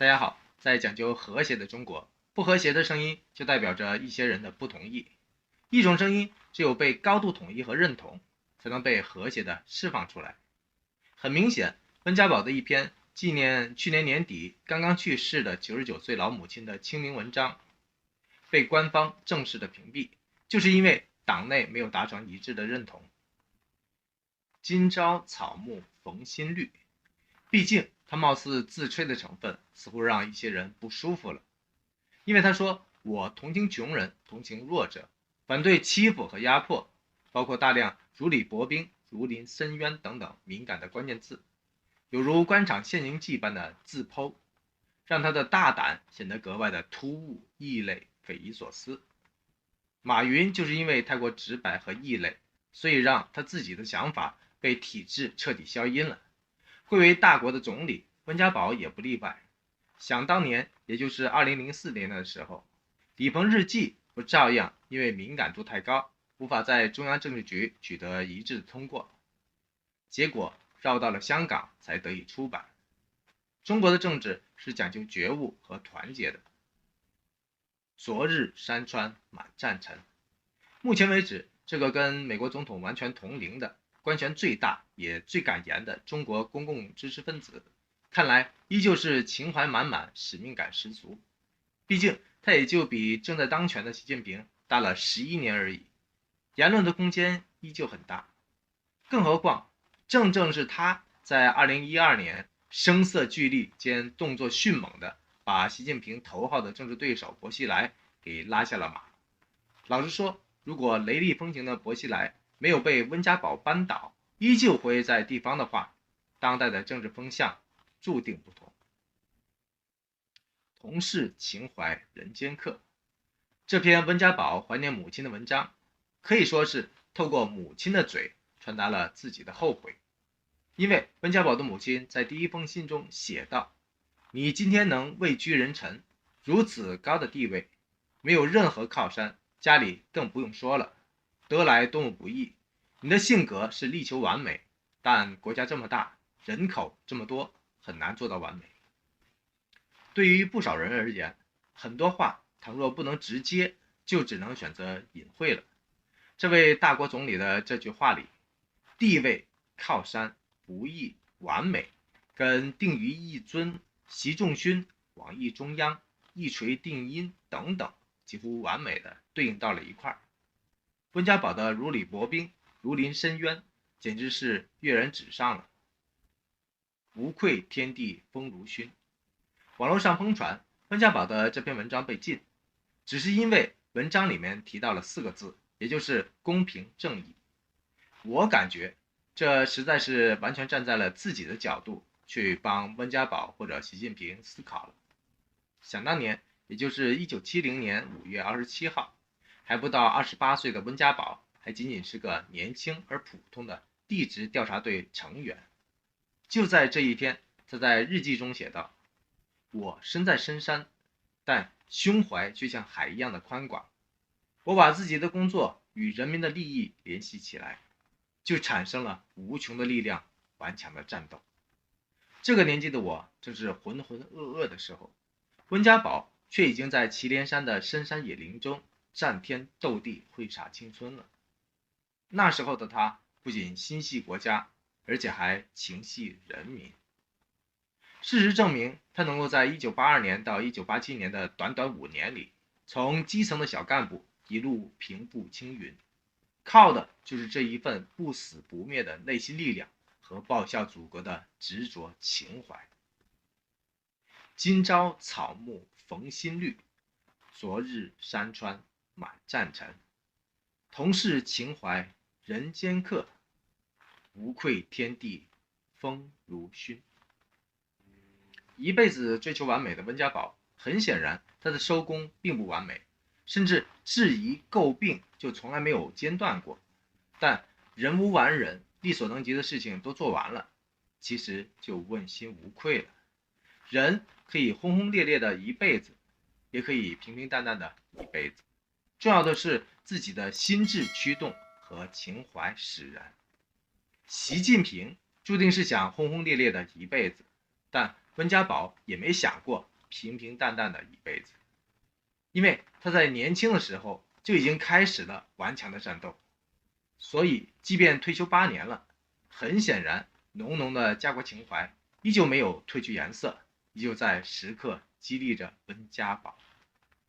大家好，在讲究和谐的中国，不和谐的声音就代表着一些人的不同意。一种声音只有被高度统一和认同，才能被和谐的释放出来。很明显，温家宝的一篇纪念去年年底刚刚去世的99岁老母亲的清明文章，被官方正式的屏蔽，就是因为党内没有达成一致的认同。今朝草木逢新绿，毕竟他貌似自吹的成分似乎让一些人不舒服了，因为他说我同情穷人，同情弱者，反对欺负和压迫，包括大量如履薄冰、如临深渊等等敏感的关键字，有如官场现形记般的自剖，让他的大胆显得格外的突兀、异类、匪夷所思。马云就是因为太过直白和异类，所以让他自己的想法被体制彻底消音了。贵为大国的总理，温家宝也不例外。想当年，也就是2004年的时候，李鹏日记不照样因为敏感度太高，无法在中央政治局取得一致的通过，结果绕到了香港才得以出版。中国的政治是讲究觉悟和团结的。昨日山川满战尘，目前为止，这个跟美国总统完全同龄的、官权最大也最敢言的中国公共知识分子，看来依旧是情怀满满、使命感十足。毕竟他也就比正在当权的习近平大了11年而已，言论的空间依旧很大。更何况，正是他在2012年声色俱厉兼动作迅猛的把习近平头号的政治对手薄熙来给拉下了马。老实说，如果雷厉风行的薄熙来没有被温家宝扳倒，依旧活跃在地方的话，当代的政治风向注定不同。同是情怀人间客，这篇温家宝怀念母亲的文章，可以说是透过母亲的嘴传达了自己的后悔。因为温家宝的母亲在第一封信中写道：你今天能位居人臣，如此高的地位，没有任何靠山，家里更不用说了，得来多么不易。你的性格是力求完美，但国家这么大，人口这么多，很难做到完美。对于不少人而言，很多话倘若不能直接，就只能选择隐晦了。这位大国总理的这句话里，地位、靠山、不易、完美，跟定于一尊、习仲勋、往诣中央、一锤定音等等，几乎完美的对应到了一块儿。温家宝的如履薄冰、如临深渊，简直是跃然纸上了。无愧天地风如熏。网络上疯传温家宝的这篇文章被禁，只是因为文章里面提到了4个字，也就是公平正义。我感觉这实在是完全站在了自己的角度去帮温家宝或者习近平思考了。想当年，也就是1970年5月27号，还不到28岁的温家宝还仅仅是个年轻而普通的地质调查队成员。就在这一天，他在日记中写道：我身在深山，但胸怀却像海一样的宽广。我把自己的工作与人民的利益联系起来，就产生了无穷的力量，顽强的战斗。这个年纪的我正是浑浑噩噩的时候，温家宝却已经在祁连山的深山野林中战天斗地，挥洒青春了。那时候的他不仅心系国家，而且还情系人民。事实证明，他能够在1982年到1987年的短短5年里，从基层的小干部一路平步青云，靠的就是这一份不死不灭的内心力量和报效祖国的执着情怀。今朝草木逢新绿，昨日山川满战尘。同是情怀人间客，无愧天地风如熏。一辈子追求完美的温家宝，很显然他的收工并不完美，甚至质疑诟病就从来没有间断过。但人无完人，力所能及的事情都做完了，其实就问心无愧了。人可以轰轰烈烈的一辈子，也可以平平淡淡的一辈子，重要的是自己的心智驱动和情怀使然。习近平注定是想轰轰烈烈的一辈子，但温家宝也没想过平平淡淡的一辈子，因为他在年轻的时候就已经开始了顽强的战斗，所以即便退休8年了，很显然浓浓的家国情怀依旧没有褪去颜色，依旧在时刻激励着温家宝。